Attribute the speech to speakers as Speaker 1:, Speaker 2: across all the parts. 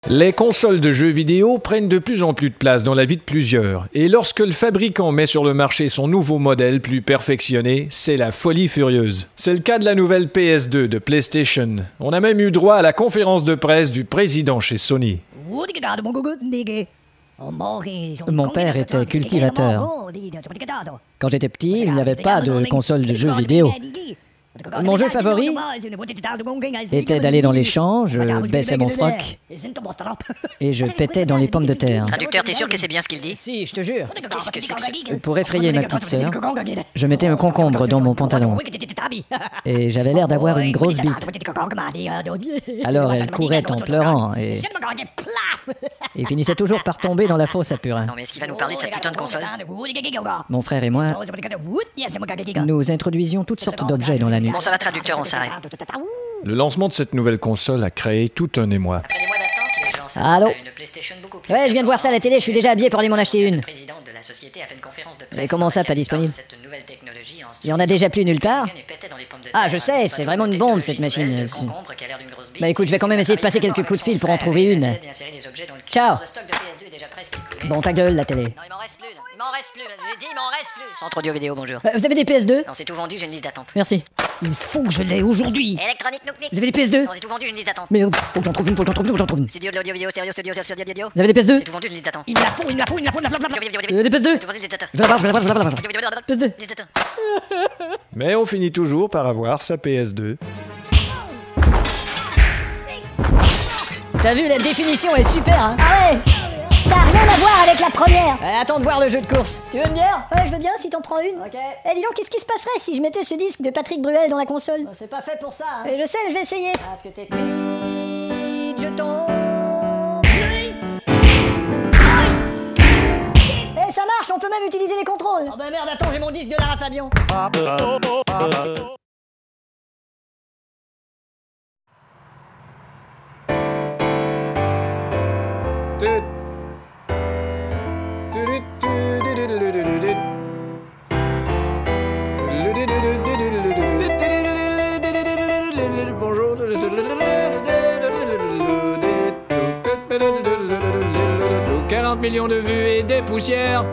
Speaker 1: Les consoles de jeux vidéo prennent de plus en plus de place dans la vie de plusieurs. Et lorsque le fabricant met sur le marché son nouveau modèle plus perfectionné, c'est la folie furieuse. C'est le cas de la nouvelle PS2 de PlayStation. On a même eu droit à la conférence de presse du président chez Sony.
Speaker 2: Mon père était cultivateur. Quand j'étais petit, il n'y avait pas de console de jeux vidéo. Mon jeu favori était d'aller dans les champs, je baissais mon froc et je pétais dans les pommes de terre.
Speaker 3: Traducteur, t'es sûr que c'est bien ce qu'il dit?
Speaker 2: Si, je te jure.
Speaker 3: Qu'est-ce que c'est que ça?
Speaker 2: Pour effrayer ma petite sœur, je mettais un concombre dans mon pantalon. Et j'avais l'air d'avoir une grosse bite. Alors elle courait en pleurant et finissait toujours par tomber dans la fosse à purin.
Speaker 3: Non mais est-ce qu'il va nous parler de cette putain de console?
Speaker 2: Mon frère et moi, nous introduisions toutes sortes d'objets dans la nuit.
Speaker 3: Bon, ça va, traducteur, on s'arrête.
Speaker 1: Le lancement de cette nouvelle console a créé tout un émoi.
Speaker 3: Après des mois d'attente, les gens
Speaker 2: Allô?
Speaker 3: s'attendent à une PlayStation beaucoup plus.
Speaker 2: Ouais, je viens de voir ça à la télé, je suis déjà habillé pour aller m'en acheter une.
Speaker 3: Le président de la société a fait une conférence de presse.
Speaker 2: Mais comment ça, pas disponible?
Speaker 3: Cette nouvelle technologie en
Speaker 2: Il y en a déjà plus nulle part. Ah, je sais,
Speaker 3: c'est
Speaker 2: c'est vraiment une bombe cette machine. Bah écoute, je vais quand même essayer de passer quelques coups de fil pour en trouver une. Ciao. Bon, ta gueule, la télé.
Speaker 3: Non, il m'en reste plus, là. Il m'en reste plus, là. J'ai dit, il m'en reste plus. Centre audio vidéo, bonjour.
Speaker 2: Vous avez des PS2?
Speaker 3: Non, c'est tout vendu, j'ai une liste d'attente.
Speaker 2: Merci. Il faut que je l'ai aujourd'hui.
Speaker 3: Électronique, nouk,
Speaker 2: Vous avez des PS2?
Speaker 3: Non, c'est tout vendu, j'ai une liste d'attente.
Speaker 2: Mais faut que j'en trouve une, faut que j'en trouve une, faut que j'en trouve une.
Speaker 3: Studio de l'audio vidéo, sérieux, studio vidéo.
Speaker 2: Vous avez des PS2?
Speaker 3: C'est tout vendu, j'ai une liste d'attente.
Speaker 2: Il me la faut, il me la faut, il me la faut, il me la faut. Vous
Speaker 3: Vidéo,
Speaker 2: avez des PS2?
Speaker 3: c'est tout vendu, liste d'attente.
Speaker 2: Je vais la voir, je vais la voir, je vais la voir, je vais la voir. PS2.
Speaker 3: Liste d'attente.
Speaker 1: Mais on finit toujours par avoir sa PS2.
Speaker 2: T'as vu, la définition est super, hein?
Speaker 4: Ah ouais, ça a rien à voir avec la première.
Speaker 2: Attends de voir le jeu de course. Tu veux une bière?
Speaker 4: Ouais, je veux bien si t'en prends une.
Speaker 2: Ok.
Speaker 4: Eh dis donc, qu'est-ce qui se passerait si je mettais ce disque de Patrick Bruel dans la console?
Speaker 2: C'est pas fait pour ça, hein.
Speaker 4: Je sais, je vais essayer.
Speaker 2: Parce que t'es...
Speaker 4: Je tombe. Eh, ça marche, on peut même utiliser les contrôles.
Speaker 2: Oh bah merde, attends, j'ai mon disque de Lara Fabian.
Speaker 1: Bonjour. 40 millions de vues et des poussières.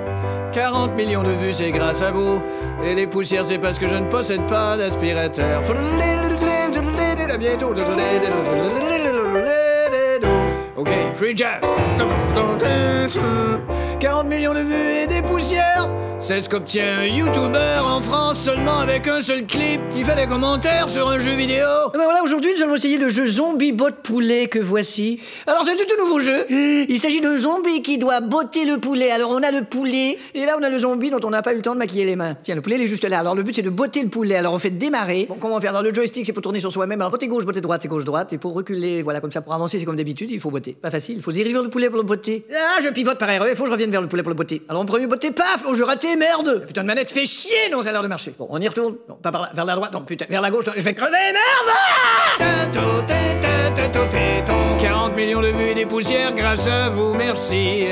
Speaker 1: 40 millions de vues, c'est grâce à vous. Et les poussières, c'est parce que je ne possède pas d'aspirateur. À bientôt. Ok, free jazz. 40 millions de vues et des poussières. C'est ce qu'obtient un YouTuber en France seulement avec un seul clip qui fait des commentaires sur un jeu vidéo.
Speaker 2: Ben voilà, aujourd'hui nous allons essayer le jeu Zombie Bot Poulet que voici. Alors c'est tout un nouveau jeu. Il s'agit d'un zombie qui doit botter le poulet. Alors on a le poulet et là on a le zombie dont on n'a pas eu le temps de maquiller les mains. Tiens, le poulet il est juste là. Alors le but c'est de botter le poulet. Alors on fait démarrer. Bon, comment on va faire? Dans le joystick c'est pour tourner sur soi-même. Alors botter gauche, botter droite, c'est gauche droite. Et pour reculer, voilà, comme ça, pour avancer c'est comme d'habitude, il faut botter. Pas facile, il faut se diriger vers le poulet pour le botter. Ah, je pivote par erreur, il faut que je revienne vers le poulet pour le botter. Alors en premier botter, paf, oh j'ai raté, merde. Putain de manette fait chier, non, ça a l'air de marcher. Bon, on y retourne. Non, pas par là, vers la droite, non, putain, vers la gauche, non, je vais crever, merde.
Speaker 1: 40 millions de vues et des poussières grâce à vous, merci.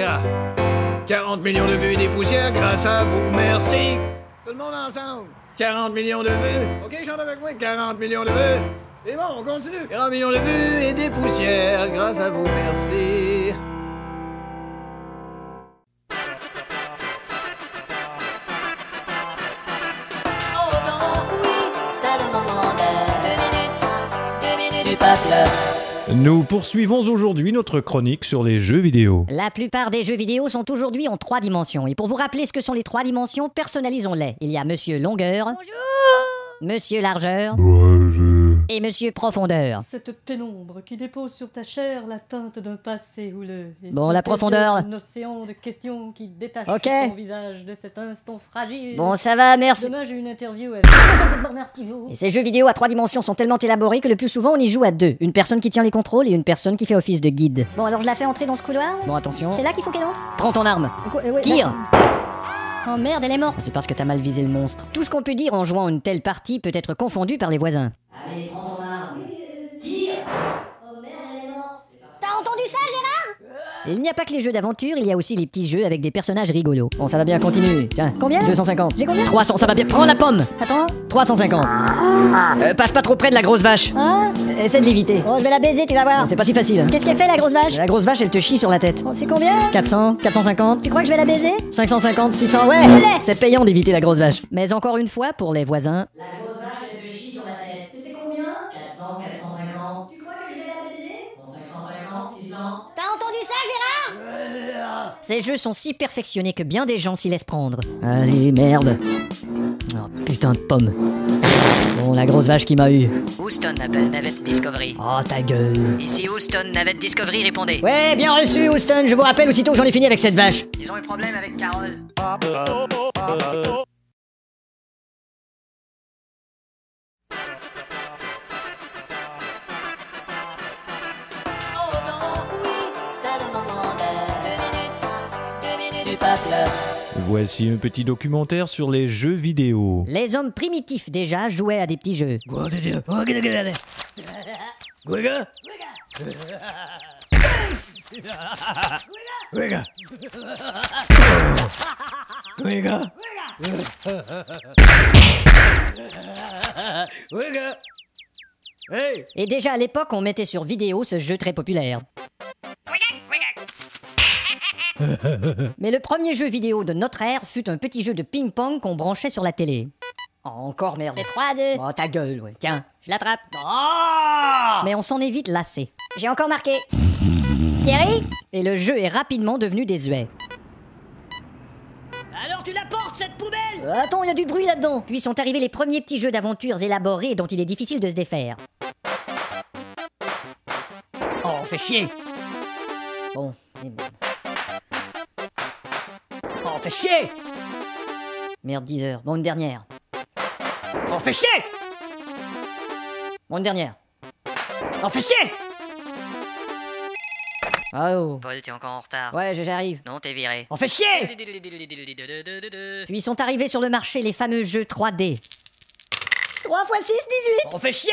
Speaker 1: 40 millions de vues et des poussières grâce à vous, merci. Tout le monde ensemble. 40 millions de vues. Ok, chante avec moi. 40 millions de vues. Et bon, on continue. 40 millions de vues et des poussières grâce à vous, merci. Nous poursuivons aujourd'hui notre chronique sur les jeux vidéo.
Speaker 4: La plupart des jeux vidéo sont aujourd'hui en 3 dimensions. Et pour vous rappeler ce que sont les 3 dimensions, personnalisons-les. Il y a Monsieur Longueur, bonjour, Monsieur Largeur, et Monsieur Profondeur.
Speaker 5: Cette pénombre qui dépose sur ta chair la teinte d'un passé houleux. Et
Speaker 4: Bon,
Speaker 5: sur
Speaker 4: la
Speaker 5: tes
Speaker 4: profondeur.
Speaker 5: yeux, un océan de questions qui détache
Speaker 4: Ok.
Speaker 5: ton visage de cet instant fragile.
Speaker 4: Bon, ça va, merci.
Speaker 5: Demain, j'ai une interview avec Bernard Pivot.
Speaker 4: Et ces jeux vidéo à 3 dimensions sont tellement élaborés que le plus souvent on y joue à 2. Une personne qui tient les contrôles et une personne qui fait office de guide. Bon, alors je la fais entrer dans ce couloir.
Speaker 2: Bon, attention.
Speaker 4: C'est là qu'il faut qu'elle entre.
Speaker 2: Prends ton arme.
Speaker 4: Ouais,
Speaker 2: Tire.
Speaker 4: Oh merde, elle est morte.
Speaker 2: C'est parce que t'as mal visé le monstre.
Speaker 4: Tout ce qu'on peut dire en jouant une telle partie peut être confondu par les voisins.
Speaker 2: Allez, prends ton arme.
Speaker 4: Tire. Oh merde, elle est morte. T'as entendu ça, Gérard? Et il n'y a pas que les jeux d'aventure, il y a aussi les petits jeux avec des personnages rigolos. Bon, ça va bien, continue. Tiens, combien? 250. J'ai combien? 300, ça va bien. Prends la pomme. Attends. 350. Passe pas trop près de la grosse vache. Hein? Essaie de l'éviter. Oh, je vais la baiser, tu vas voir. C'est pas si facile. Qu'est-ce qu'elle fait, la grosse vache? La grosse vache, elle te chie sur la tête. Oh, c'est combien? 400, 450. Tu crois que je vais la baiser? 550, 600, ouais. C'est payant d'éviter la grosse vache. Mais encore une fois, pour les voisins... La grosse vache, elle te chie sur la tête. Et c'est combien? 400, 450. Tu crois que je vais la baiser? 550, 600.
Speaker 3: T'as entendu ça, Gérard?
Speaker 4: Ces jeux sont si perfectionnés que bien des gens s'y laissent prendre. Allez, merde. Oh, putain de pomme. Bon, la grosse vache qui m'a eu.
Speaker 3: Houston appelle Navette Discovery.
Speaker 4: Oh, ta gueule.
Speaker 3: Ici Houston, Navette Discovery, répondez.
Speaker 4: Ouais, bien reçu, Houston. Je vous rappelle aussitôt que j'en ai fini avec cette vache.
Speaker 3: Ils ont eu problème avec Carole.
Speaker 6: Voici un petit documentaire sur les jeux vidéo.
Speaker 4: Les hommes primitifs déjà jouaient à des petits jeux. Et déjà à l'époque, on mettait sur vidéo ce jeu très populaire. Mais le premier jeu vidéo de notre ère fut un petit jeu de ping-pong qu'on branchait sur la télé. Oh, encore merde.
Speaker 3: C'est 3-2.
Speaker 4: Oh, ta gueule, ouais. Tiens.
Speaker 3: Je l'attrape.
Speaker 4: Mais on s'en est vite lassé.
Speaker 3: J'ai encore marqué. Thierry?
Speaker 4: Et le jeu est rapidement devenu désuet.
Speaker 2: Alors tu la portes, cette poubelle?
Speaker 4: Attends, il y a du bruit là-dedans. Puis sont arrivés les premiers petits jeux d'aventures élaborés dont il est difficile de se défaire.
Speaker 2: Oh, on fait chier.
Speaker 4: Bon, et merde.
Speaker 2: Oh, on fait chier.
Speaker 4: Merde, 10 heures. Bon, une dernière.
Speaker 2: Oh, on fait chier.
Speaker 4: Bon, une dernière.
Speaker 2: Oh, on fait chier.
Speaker 4: Oh.
Speaker 3: Paul, t'es encore en retard.
Speaker 4: Ouais, j'arrive.
Speaker 3: Non, t'es viré.
Speaker 2: On fait chier.
Speaker 4: Puis sont arrivés sur le marché les fameux jeux 3D. 3 x 6, 18.
Speaker 2: On fait chier.